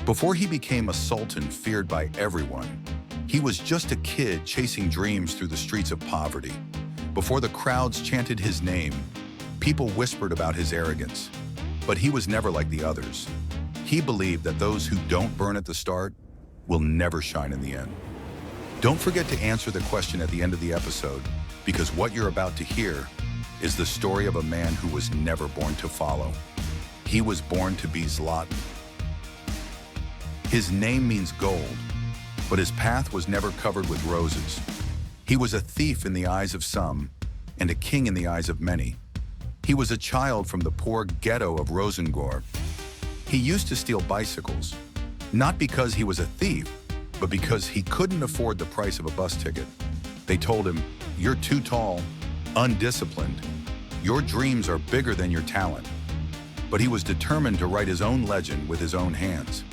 Before he became a sultan feared by everyone, he was just a kid chasing dreams through the streets of poverty. Before the crowds chanted his name, people whispered about his arrogance. But he was never like the others. He believed that those who don't burn at the start will never shine in the end. Don't forget to answer the question at the end of the episode, because what you're about to hear is the story of a man who was never born to follow. He was born to be Zlatan. His name means gold, but his path was never covered with roses. He was a thief in the eyes of some and a king in the eyes of many. He was a child from the poor ghetto of Rosengård. He used to steal bicycles, not because he was a thief, but because he couldn't afford the price of a bus ticket. They told him, "You're too tall, undisciplined. Your dreams are bigger than your talent." But he was determined to write his own legend with his own hands.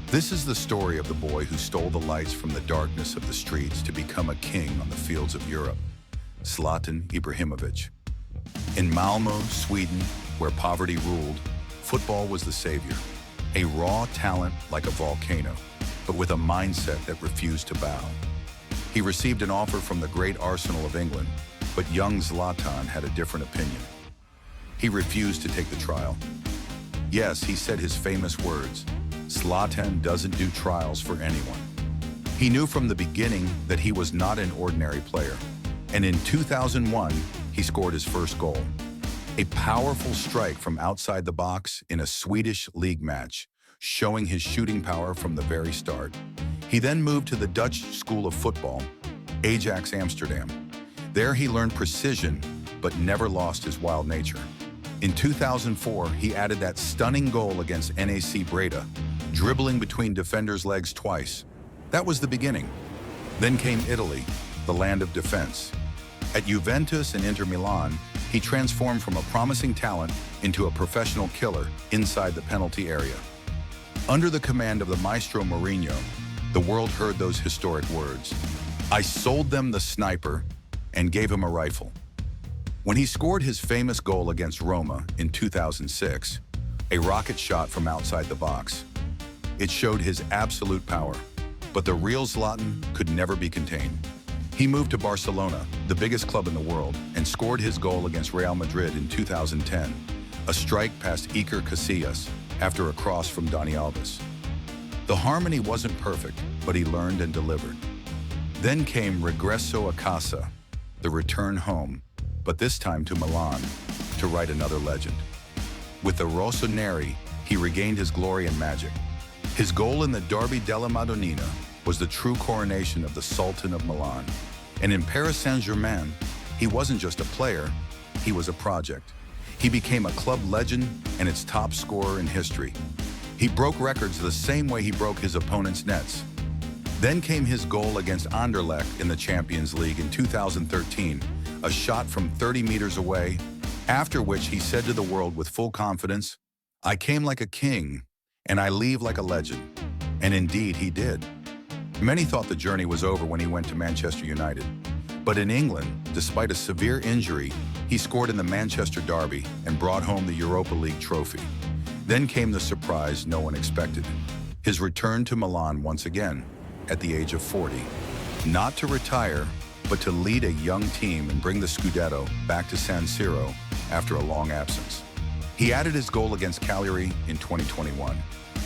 This is the story of the boy who stole the lights from the darkness of the streets to become a king on the fields of Europe, Zlatan Ibrahimović. In Malmö, Sweden, where poverty ruled, football was the savior. A raw talent like a volcano, but with a mindset that refused to bow. He received an offer from the great Arsenal of England, but young Zlatan had a different opinion. He refused to take the trial. Yes, he said his famous words, "Zlatan doesn't do trials for anyone." He knew from the beginning that he was not an ordinary player. And in 2001, he scored his first goal. A powerful strike from outside the box in a Swedish league match, showing his shooting power from the very start. He then moved to the Dutch School of Football, Ajax Amsterdam. There he learned precision, but never lost his wild nature. In 2004, he added that stunning goal against NAC Breda, dribbling between defenders' legs twice. That was the beginning. Then came Italy, the land of defense. At Juventus and Inter Milan, he transformed from a promising talent into a professional killer inside the penalty area. Under the command of the maestro Mourinho, the world heard those historic words. "I sold them the sniper and gave him a rifle." When he scored his famous goal against Roma in 2006, a rocket shot from outside the box, it showed his absolute power. But the real Zlatan could never be contained. He moved to Barcelona, the biggest club in the world, and scored his goal against Real Madrid in 2010, a strike past Iker Casillas after a cross from Dani Alves. The harmony wasn't perfect, but he learned and delivered. Then came Regresso a Casa, the return home, but this time to Milan, to write another legend. With the Rossoneri, he regained his glory and magic. His goal in the Derby della Madonnina was the true coronation of the Sultan of Milan. And in Paris Saint-Germain, he wasn't just a player, he was a project. He became a club legend and its top scorer in history. He broke records the same way he broke his opponent's nets. Then came his goal against Anderlecht in the Champions League in 2013, a shot from 30 meters away, after which he said to the world with full confidence, "I came like a king, and I leave like a legend." And indeed, he did. Many thought the journey was over when he went to Manchester United. But in England, despite a severe injury, he scored in the Manchester Derby and brought home the Europa League trophy. Then came the surprise no one expected. His return to Milan once again, at the age of 40. Not to retire, but to lead a young team and bring the Scudetto back to San Siro after a long absence. He added his goal against Cagliari in 2021,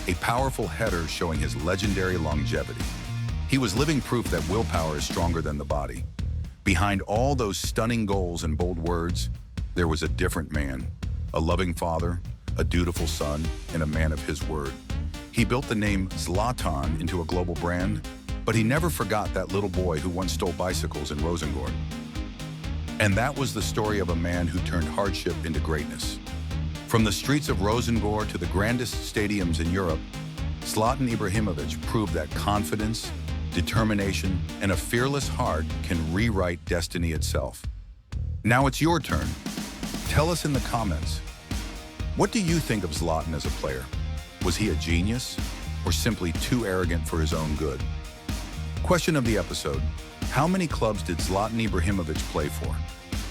a powerful header showing his legendary longevity. He was living proof that willpower is stronger than the body. Behind all those stunning goals and bold words, there was a different man, a loving father, a dutiful son, and a man of his word. He built the name Zlatan into a global brand, but he never forgot that little boy who once stole bicycles in Rosengård. And that was the story of a man who turned hardship into greatness. From the streets of Rosengård to the grandest stadiums in Europe, Zlatan Ibrahimović proved that confidence, determination, and a fearless heart can rewrite destiny itself. Now it's your turn. Tell us in the comments, what do you think of Zlatan as a player? Was he a genius or simply too arrogant for his own good? Question of the episode, how many clubs did Zlatan Ibrahimović play for?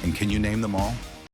And can you name them all?